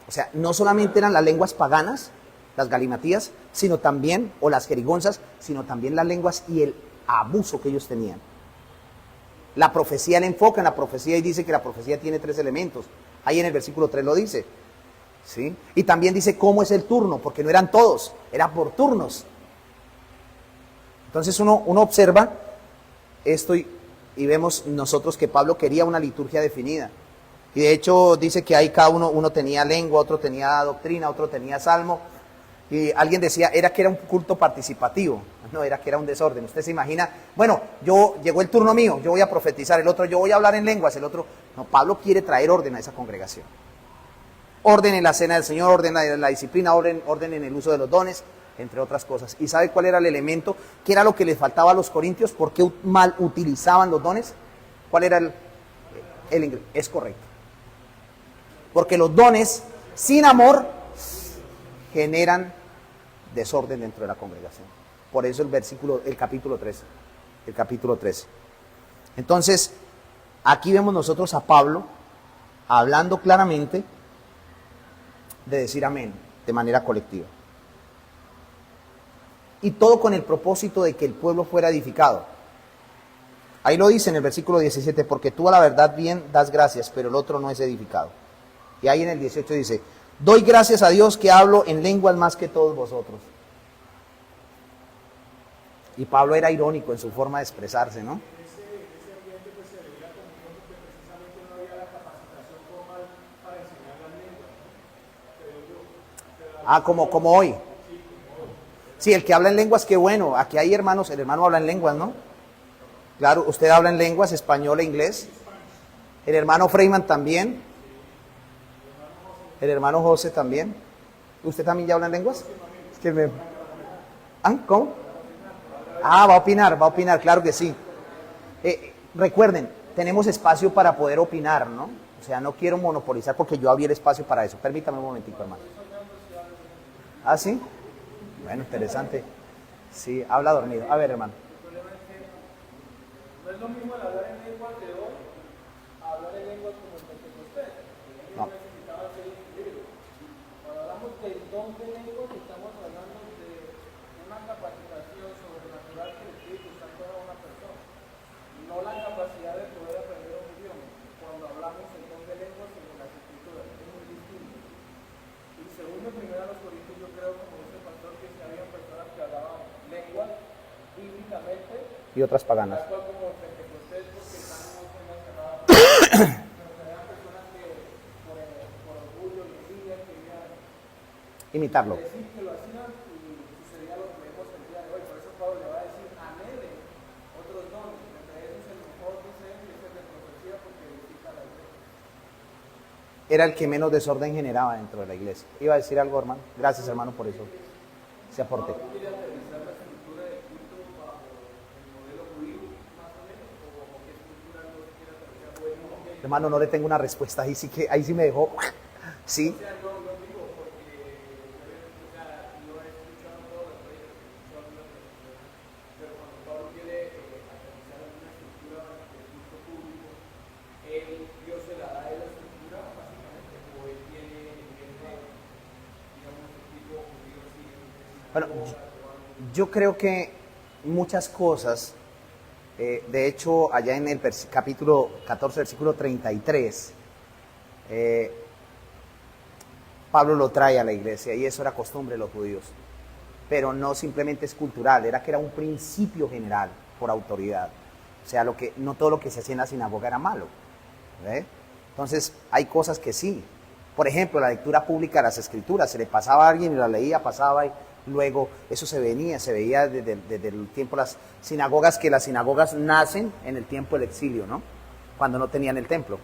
O sea, no solamente eran las lenguas paganas, las galimatías, sino también, o las jerigonzas, sino también las lenguas y el abuso que ellos tenían. La profecía le enfoca en la profecía y dice que la profecía tiene 3 elementos. Ahí en el versículo 3 lo dice. ¿Sí? Y también dice cómo es el turno, porque no eran todos, era por turnos. Entonces uno observa esto y vemos nosotros que Pablo quería una liturgia definida. Y de hecho dice que ahí cada uno tenía lengua, otro tenía doctrina, otro tenía salmo. Y alguien decía, era que era un culto participativo. No, era que era un desorden. Usted se imagina, bueno, llegó el turno mío, yo voy a profetizar, el otro, yo voy a hablar en lenguas, el otro. No, Pablo quiere traer orden a esa congregación. Orden en la cena del Señor, orden en la disciplina, orden en el uso de los dones, entre otras cosas. ¿Y sabe cuál era el elemento? ¿Qué era lo que les faltaba a los corintios? ¿Por qué mal utilizaban los dones? ¿Cuál era el ingrediente? Es correcto. Porque los dones sin amor generan desorden dentro de la congregación. Por eso el capítulo 13. El capítulo 13. Entonces, aquí vemos nosotros a Pablo hablando claramente de decir amén de manera colectiva. Y todo con el propósito de que el pueblo fuera edificado. Ahí lo dice en el versículo 17, porque tú a la verdad bien das gracias, pero el otro no es edificado. Y ahí en el 18 dice, doy gracias a Dios que hablo en lenguas más que todos vosotros. Y Pablo era irónico en su forma de expresarse, ¿no? Ah, como hoy. Sí, el que habla en lenguas, qué bueno. Aquí hay hermanos, el hermano habla en lenguas, ¿no? Claro, usted habla en lenguas, español e inglés. El hermano Freeman también. El hermano José también. ¿Usted también ya habla en lenguas? Es que ¿Cómo? Va a opinar, claro que sí. Recuerden, tenemos espacio para poder opinar, ¿no? O sea, no quiero monopolizar porque yo abrí el espacio para eso. Permítame un momentico, hermano. ¿Ah, sí? Bueno, interesante. Sí, habla dormido. A ver, hermano. No es lo mismo el hablar en lenguas de hoy a hablar en lenguas como el Pentecostés. No. Necesitaba ser incluido. Cuando hablamos del don de lenguas, estamos hablando de una capacitación sobrenatural que el Espíritu Santo da a una persona. No la capacidad de poder aprender un idioma. Cuando hablamos el don de lenguas en las escrituras, es muy distinto. Y segundo, primero a los Corintios, yo creo, como dice el pastor, que si había personas que hablaban lenguas bíblicamente Y otras paganas. Imitarlo. Era el que menos desorden generaba dentro de la iglesia. ¿Iba a decir algo, hermano? Gracias, hermano, por eso. Se aporte. Hermano, no le tengo una respuesta. Ahí sí me dejó. Sí. Bueno, yo creo que muchas cosas, de hecho, allá en el capítulo 14, versículo 33, Pablo lo trae a la iglesia y eso era costumbre de los judíos. Pero no simplemente es cultural, era que era un principio general por autoridad. O sea, no todo lo que se hacía en la sinagoga era malo. ¿Ve? Entonces, hay cosas que sí. Por ejemplo, la lectura pública de las escrituras, se le pasaba a alguien y la leía, pasaba y luego eso se veía desde el tiempo de las sinagogas, que las sinagogas nacen en el tiempo del exilio, ¿no? Cuando no tenían el templo.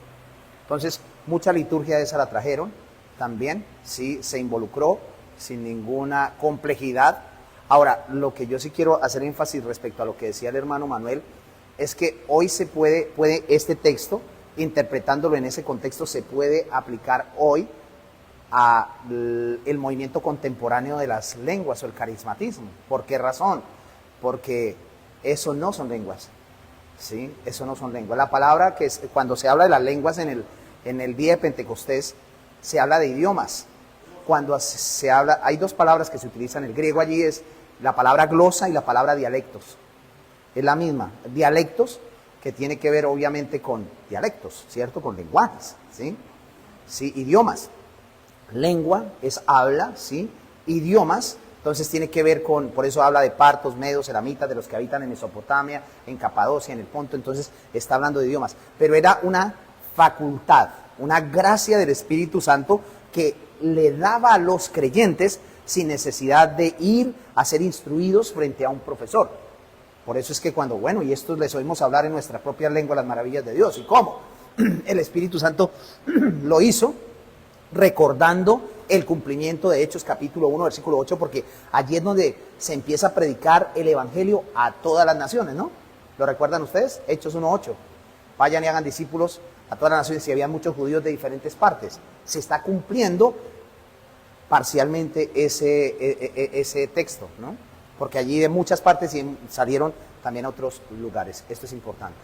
Entonces, mucha liturgia de esa la trajeron también, sí, se involucró sin ninguna complejidad. Ahora, lo que yo sí quiero hacer énfasis respecto a lo que decía el hermano Manuel, es que hoy se puede este texto, interpretándolo en ese contexto, se puede aplicar hoy al movimiento contemporáneo de las lenguas o el carismatismo. ¿Por qué razón? Porque eso no son lenguas, ¿sí? Eso no son lenguas. La palabra que cuando se habla de las lenguas en el día de Pentecostés, se habla de idiomas. Cuando se habla, hay dos palabras que se utilizan, el griego allí es la palabra glosa y la palabra dialectos. Es la misma, dialectos, que tiene que ver obviamente con dialectos, ¿cierto? Con lenguajes, ¿sí? Sí, idiomas. Lengua es habla, ¿sí? Idiomas, entonces tiene que ver con, por eso habla de partos, medos, elamitas, de los que habitan en Mesopotamia, en Capadocia, en el Ponto, entonces está hablando de idiomas. Pero era una facultad, una gracia del Espíritu Santo que le daba a los creyentes sin necesidad de ir a ser instruidos frente a un profesor. Por eso es que cuando, bueno, y esto les oímos hablar en nuestra propia lengua las maravillas de Dios. ¿Y cómo? El Espíritu Santo lo hizo recordando el cumplimiento de Hechos capítulo 1, versículo 8, porque allí es donde se empieza a predicar el Evangelio a todas las naciones, ¿no? ¿Lo recuerdan ustedes? Hechos 1, 8. Vayan y hagan discípulos a todas las naciones, y había muchos judíos de diferentes partes. Se está cumpliendo parcialmente ese texto, ¿no? Porque allí de muchas partes salieron también a otros lugares. Esto es importante.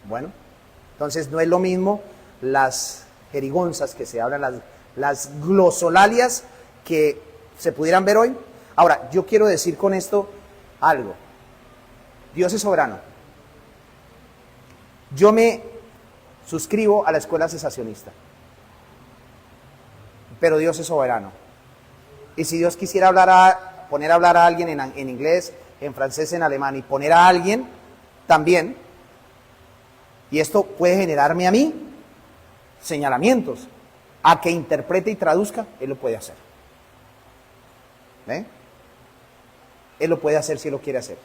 Bueno, entonces no es lo mismo las jerigonzas que se hablan, las glosolalias que se pudieran ver hoy. Ahora, yo quiero decir con esto algo. Dios es soberano. Yo me suscribo a la escuela cesacionista, pero Dios es soberano. Y si Dios quisiera poner a hablar a alguien en inglés, en francés, en alemán, y poner a alguien también, y esto puede generarme a mí señalamientos, a que interprete y traduzca, Él lo puede hacer. ¿Ve? Él lo puede hacer si Él lo quiere hacer.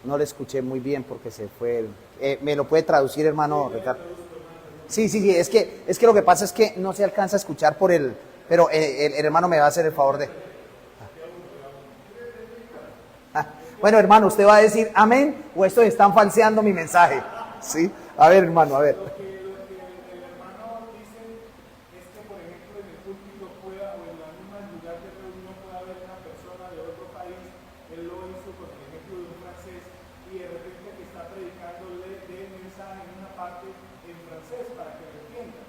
No le escuché muy bien porque se fue. ¿Me lo puede traducir, hermano Ricardo? Sí, es que lo que pasa es que no se alcanza a escuchar pero el hermano me va a hacer el favor de. Bueno, hermano, ¿usted va a decir amén o estos están falseando mi mensaje? ¿Sí? A ver, hermano, a ver. Lo que el hermano dice es que, por ejemplo, en el púlpito pueda, o en la misma lugar de reunión pueda haber una persona de otro país. Él lo hizo con el ejemplo de un francés, y de repente que está predicando de mensaje en una parte en francés para que lo entienda,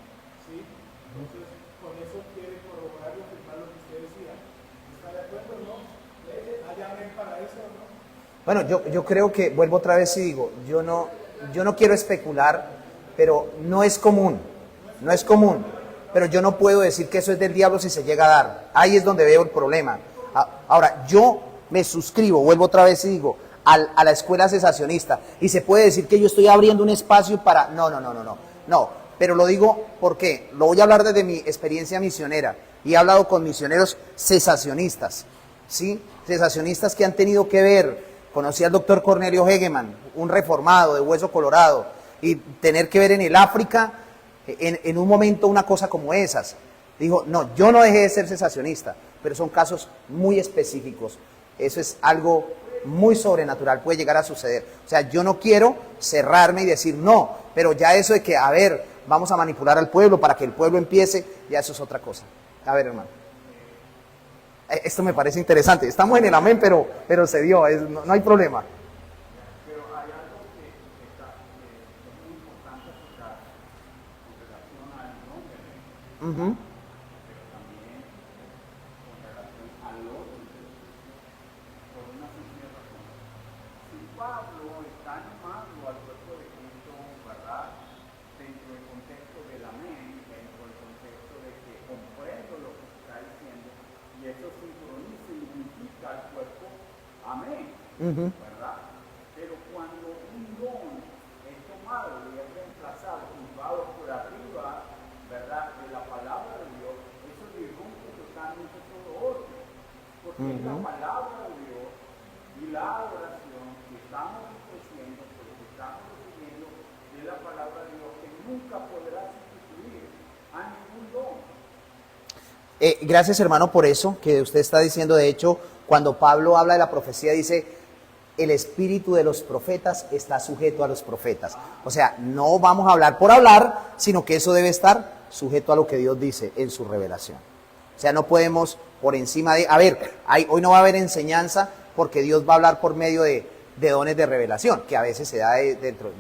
¿sí? Entonces, con eso quiere corroborar y afirmar lo que usted decía. ¿Está de acuerdo o no? ¿Hay amén para eso o no? Bueno, yo creo que, vuelvo otra vez y digo, yo no quiero especular, pero no es común, pero yo no puedo decir que eso es del diablo si se llega a dar. Ahí es donde veo el problema. Ahora, yo me suscribo, vuelvo otra vez y digo, a la escuela cesacionista, y se puede decir que yo estoy abriendo un espacio para. No, pero lo digo porque lo voy a hablar desde mi experiencia misionera, y he hablado con misioneros cesacionistas, ¿sí? Cesacionistas que han tenido que ver. Conocí al doctor Cornelio Hegeman, un reformado de Hueso Colorado, y tener que ver en el África, en un momento, una cosa como esas. Dijo, no, yo no dejé de ser cesacionista, pero son casos muy específicos. Eso es algo muy sobrenatural, puede llegar a suceder. O sea, yo no quiero cerrarme y decir no, pero ya eso de que, a ver, vamos a manipular al pueblo para que el pueblo empiece, ya eso es otra cosa. A ver, hermano. Esto me parece interesante. Estamos en el amén, pero se dio, no hay problema. Pero hay algo que es muy importante escuchar con relación al nombre. está animando al cuerpo de Cristo, ¿verdad? Dentro del contexto del amén, dentro del contexto de que comprendo lo que se está diciendo, y eso sincroniza y unifica al cuerpo, amén, ¿verdad? Pero cuando un don es tomado y es reemplazado, culpado por arriba, ¿verdad?, de la palabra de Dios, eso disrumpe totalmente todo orden, porque es la palabra de Dios y la oración que estamos ofreciendo, porque estamos recibiendo de la palabra de Dios, que nunca podrá sustituir a ningún don. Gracias, hermano, por eso que usted está diciendo. De hecho, cuando Pablo habla de la profecía, dice, el espíritu de los profetas está sujeto a los profetas. O sea, no vamos a hablar por hablar, sino que eso debe estar sujeto a lo que Dios dice en su revelación. O sea, no podemos por encima de... A ver, hoy no va a haber enseñanza porque Dios va a hablar por medio de dones de revelación, que a veces se da dentro...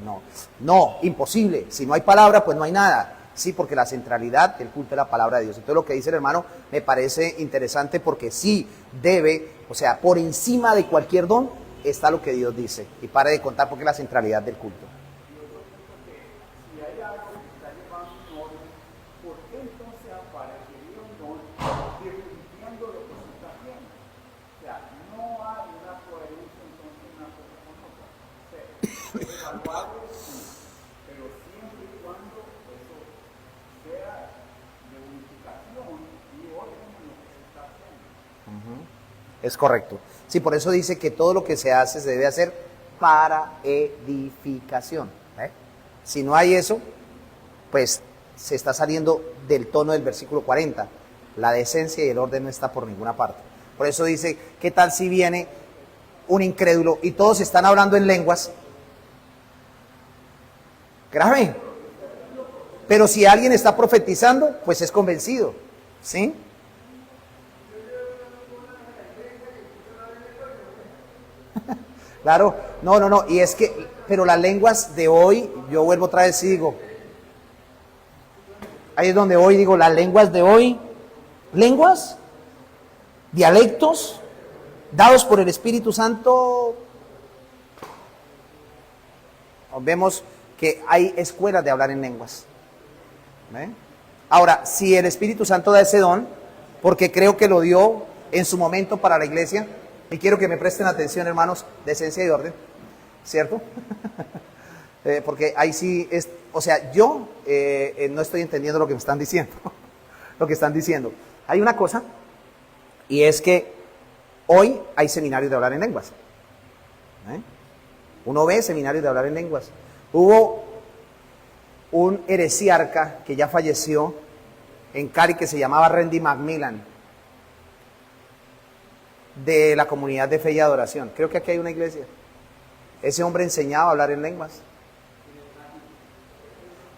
No, imposible. Si no hay palabra, pues no hay nada. Sí, porque la centralidad del culto es la palabra de Dios. Entonces lo que dice el hermano me parece interesante, porque sí debe, o sea, por encima de cualquier don está lo que Dios dice. Y pare de contar, porque es la centralidad del culto. Si hay algo que está llevando un orden, ¿por qué entonces aparecería un don disrumpiendo lo que se está haciendo? O sea, no hay una coherencia entonces una cosa con otra. O sea, es evaluable, sí, pero siempre y cuando eso sea de unificación y orden en lo que se está haciendo. Es correcto. Sí, por eso dice que todo lo que se hace se debe hacer para edificación. Si no hay eso, pues se está saliendo del tono del versículo 40. La decencia y el orden no está por ninguna parte. Por eso dice, ¿qué tal si viene un incrédulo y todos están hablando en lenguas? Grave. Pero si alguien está profetizando, pues es convencido. ¿Sí? Claro, no, y es que, pero las lenguas de hoy, yo vuelvo otra vez y digo, ahí es donde hoy digo, las lenguas de hoy, lenguas, dialectos, dados por el Espíritu Santo, vemos que hay escuelas de hablar en lenguas. Ahora, si el Espíritu Santo da ese don, porque creo que lo dio en su momento para la iglesia, y quiero que me presten atención, hermanos, de esencia y orden, ¿cierto? Porque ahí sí es, o sea, yo no estoy entendiendo lo que me están diciendo, lo que están diciendo. Hay una cosa, y es que hoy hay seminarios de hablar en lenguas. Uno ve seminarios de hablar en lenguas. Hubo un heresiarca que ya falleció en Cali, que se llamaba Randy Macmillan, de la comunidad de fe y adoración. Creo que aquí hay una iglesia. Ese hombre enseñaba a hablar en lenguas.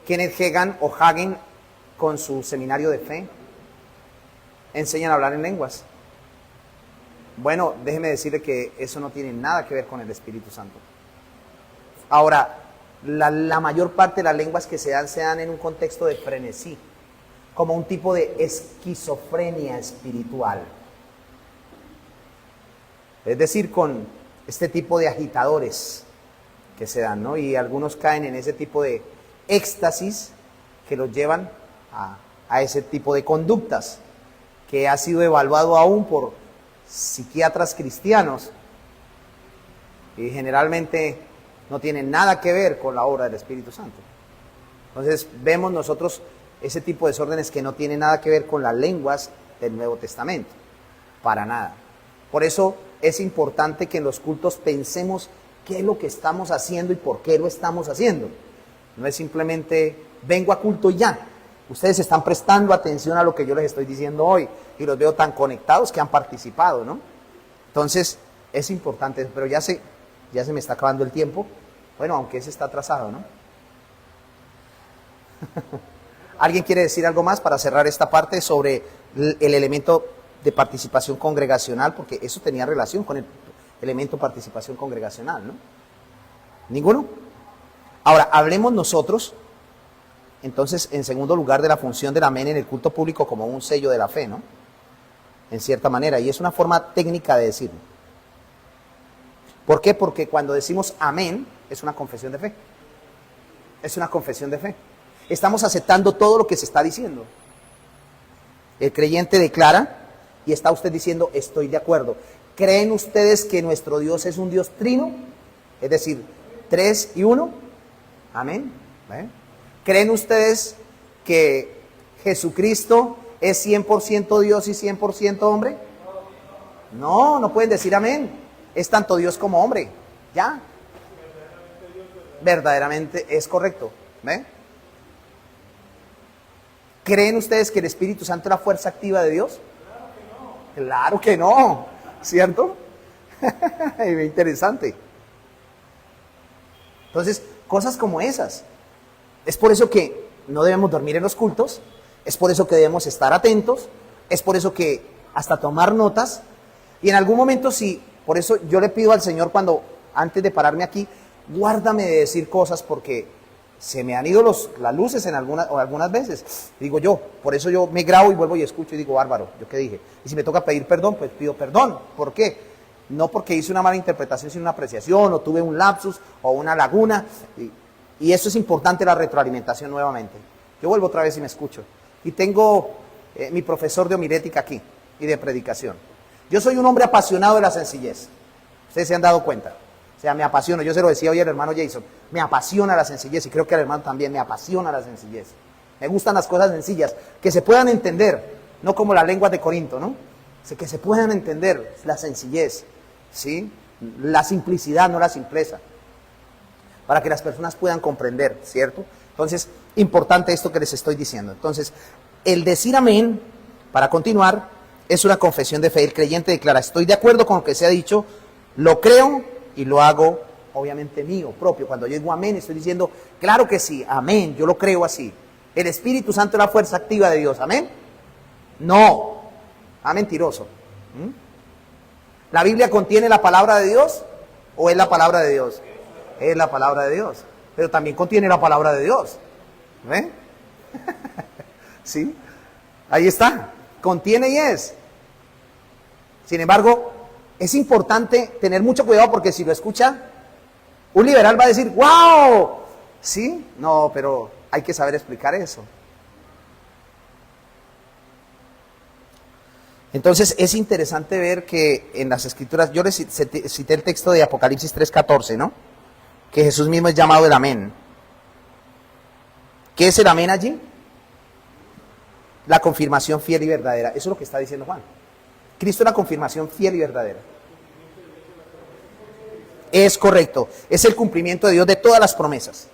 Kenneth Hagin o Hagin, con su seminario de fe, enseñan a hablar en lenguas. Bueno, déjeme decirle que eso no tiene nada que ver con el Espíritu Santo. Ahora, la mayor parte de las lenguas que se dan en un contexto de frenesí, como un tipo de esquizofrenia espiritual. Es decir, con este tipo de agitadores que se dan, ¿no? Y algunos caen en ese tipo de éxtasis que los llevan a ese tipo de conductas, que ha sido evaluado aún por psiquiatras cristianos y generalmente no tienen nada que ver con la obra del Espíritu Santo. Entonces vemos nosotros ese tipo de desórdenes que no tienen nada que ver con las lenguas del Nuevo Testamento, para nada. Por eso es importante que en los cultos pensemos qué es lo que estamos haciendo y por qué lo estamos haciendo. No es simplemente vengo a culto y ya. Ustedes están prestando atención a lo que yo les estoy diciendo hoy y los veo tan conectados que han participado, ¿no? Entonces es importante, pero ya se me está acabando el tiempo. Bueno, aunque ese está atrasado, ¿no? ¿Alguien quiere decir algo más para cerrar esta parte sobre el elemento de participación congregacional? Porque eso tenía relación con el elemento participación congregacional, ¿no? ¿Ninguno? Ahora, hablemos nosotros, entonces, en segundo lugar, de la función del amén en el culto público como un sello de la fe, ¿no? En cierta manera, y es una forma técnica de decirlo. ¿Por qué? Porque cuando decimos amén, es una confesión de fe. Es una confesión de fe. Estamos aceptando todo lo que se está diciendo. El creyente declara y está usted diciendo, estoy de acuerdo. ¿Creen ustedes que nuestro Dios es un Dios trino? Es decir, 3 y 1. Amén. ¿Creen ustedes que Jesucristo es 100% Dios y 100% hombre? No, no pueden decir amén. Es tanto Dios como hombre. Ya. Verdaderamente es correcto. ¿Ve? ¿Creen ustedes que el Espíritu Santo es la fuerza activa de Dios? Claro que no. ¿Cierto? Interesante. Entonces, cosas como esas. Es por eso que no debemos dormir en los cultos. Es por eso que debemos estar atentos. Es por eso que hasta tomar notas. Y en algún momento sí, por eso yo le pido al Señor antes de pararme aquí, guárdame de decir cosas porque se me han ido las luces en algunas veces. Digo yo, por eso yo me grabo y vuelvo y escucho y digo, bárbaro, ¿yo qué dije? Y si me toca pedir perdón, pues pido perdón. ¿Por qué? No porque hice una mala interpretación, sino una apreciación, o tuve un lapsus, o una laguna. Y eso es importante, la retroalimentación nuevamente. Yo vuelvo otra vez y me escucho. Y tengo mi profesor de homilética aquí y de predicación. Yo soy un hombre apasionado de la sencillez. Ustedes se han dado cuenta. O sea, me apasiono. Yo se lo decía hoy al hermano Jason. Me apasiona la sencillez y creo que al hermano también me apasiona la sencillez. Me gustan las cosas sencillas, que se puedan entender, no como las lenguas de Corinto, ¿no? Que se puedan entender la sencillez, ¿sí? La simplicidad, no la simpleza. Para que las personas puedan comprender, ¿cierto? Entonces, importante esto que les estoy diciendo. Entonces, el decir amén, para continuar, es una confesión de fe. El creyente declara, estoy de acuerdo con lo que se ha dicho, lo creo y lo hago, obviamente, mío, propio. Cuando yo digo amén, estoy diciendo, claro que sí, amén, yo lo creo así. El Espíritu Santo es la fuerza activa de Dios, amén. No, mentiroso. ¿La Biblia contiene la palabra de Dios o es la palabra de Dios? Es la palabra de Dios, pero también contiene la palabra de Dios. ¿Ve? ¿Sí? Ahí está, contiene y es. Sin embargo, es importante tener mucho cuidado porque si lo escucha, un liberal va a decir, ¡wow! ¿Sí? No, pero hay que saber explicar eso. Entonces es interesante ver que en las Escrituras, yo les cité el texto de Apocalipsis 3:14, ¿no? Que Jesús mismo es llamado el amén. ¿Qué es el amén allí? La confirmación fiel y verdadera. Eso es lo que está diciendo Juan. Cristo es la confirmación fiel y verdadera. Es correcto. Es el cumplimiento de Dios de todas las promesas.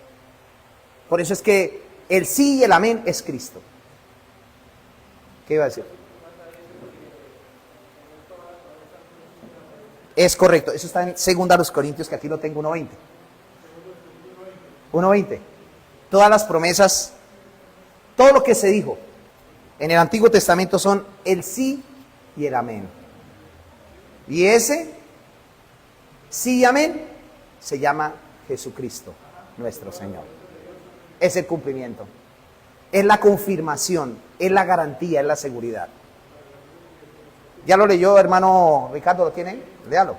Por eso es que el sí y el amén es Cristo. ¿Qué iba a decir? Es correcto. Eso está en 2 Corintios, que aquí lo tengo, 1:20. 1:20. Todas las promesas, todo lo que se dijo en el Antiguo Testamento son el sí y el amén. Y ese sí y amén se llama Jesucristo, nuestro Señor. Es el cumplimiento. Es la confirmación, es la garantía, es la seguridad. ¿Ya lo leyó, hermano Ricardo? ¿Lo tiene? Léalo.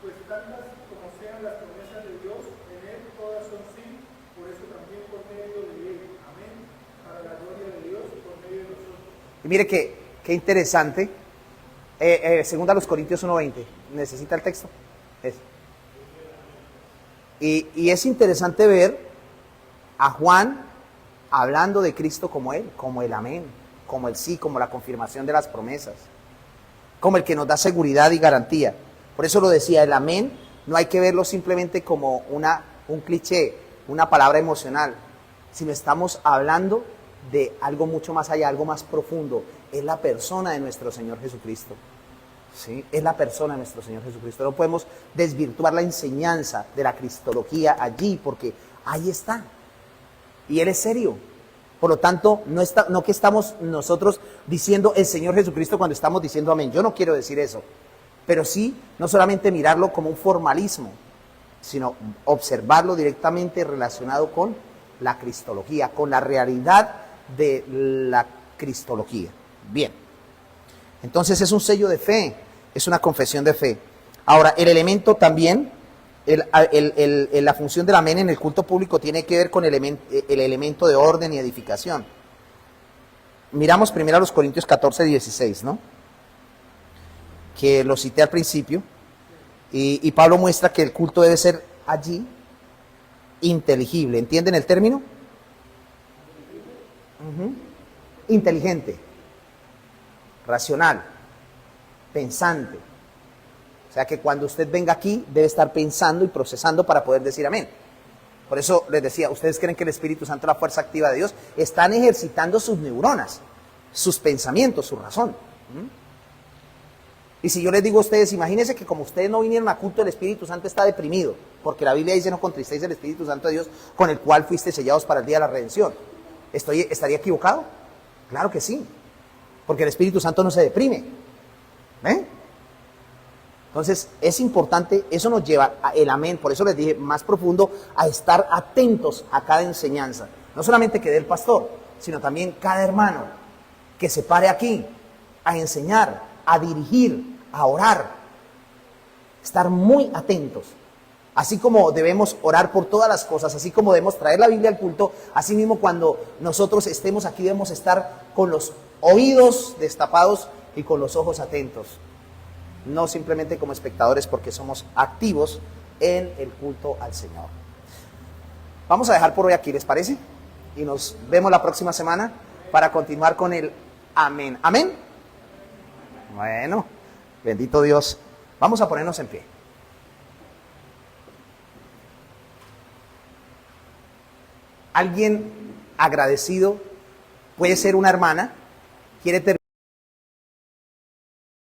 Pues tantas como sean las promesas de Dios, en Él todas son sí, por eso también por medio de Él. Amén. Para la gloria de Dios y por medio de nosotros. Y mire qué interesante. Segunda a los Corintios 1:20. ¿Necesita el texto? Y es interesante ver a Juan hablando de Cristo como Él, como el amén, como el sí, como la confirmación de las promesas, como el que nos da seguridad y garantía. Por eso lo decía, el amén no hay que verlo simplemente como un cliché, una palabra emocional, sino estamos hablando de algo mucho más allá, algo más profundo. Es la persona de nuestro Señor Jesucristo. ¿Sí? Es la persona de nuestro Señor Jesucristo. No podemos desvirtuar la enseñanza de la cristología allí, porque ahí está. Y Él es serio. Por lo tanto, no que estamos nosotros diciendo el Señor Jesucristo cuando estamos diciendo amén. Yo no quiero decir eso. Pero sí, no solamente mirarlo como un formalismo, sino observarlo directamente relacionado con la cristología, con la realidad de la cristología. Bien. Entonces es un sello de fe, es una confesión de fe. Ahora, el elemento también La función del amén en el culto público tiene que ver con el elemento de orden y edificación. Miramos primero a los Corintios 14, 16, ¿no? Que lo cité al principio. Y Pablo muestra que el culto debe ser allí inteligible. ¿Entienden el término? Inteligente, racional, pensante. O sea que cuando usted venga aquí debe estar pensando y procesando para poder decir amén. Por eso les decía, ¿ustedes creen que el Espíritu Santo es la fuerza activa de Dios? Están ejercitando sus neuronas, sus pensamientos, su razón. Y si yo les digo a ustedes, imagínense que como ustedes no vinieron a culto, el Espíritu Santo está deprimido, porque la Biblia dice: no contristéis el Espíritu Santo de Dios, con el cual fuiste sellados para el día de la redención. ¿Estaría equivocado? Claro que sí, porque el Espíritu Santo no se deprime. ¿Ven? Entonces es importante, eso nos lleva a el amén, por eso les dije más profundo, a estar atentos a cada enseñanza. No solamente que dé el pastor, sino también cada hermano que se pare aquí a enseñar, a dirigir, a orar. Estar muy atentos. Así como debemos orar por todas las cosas, así como debemos traer la Biblia al culto, así mismo cuando nosotros estemos aquí debemos estar con los oídos destapados y con los ojos atentos. No simplemente como espectadores, porque somos activos en el culto al Señor. Vamos a dejar por hoy aquí, ¿les parece? Y nos vemos la próxima semana para continuar con el amén. ¿Amén? Bueno, bendito Dios. Vamos a ponernos en pie. Alguien agradecido, puede ser una hermana, quiere terminar.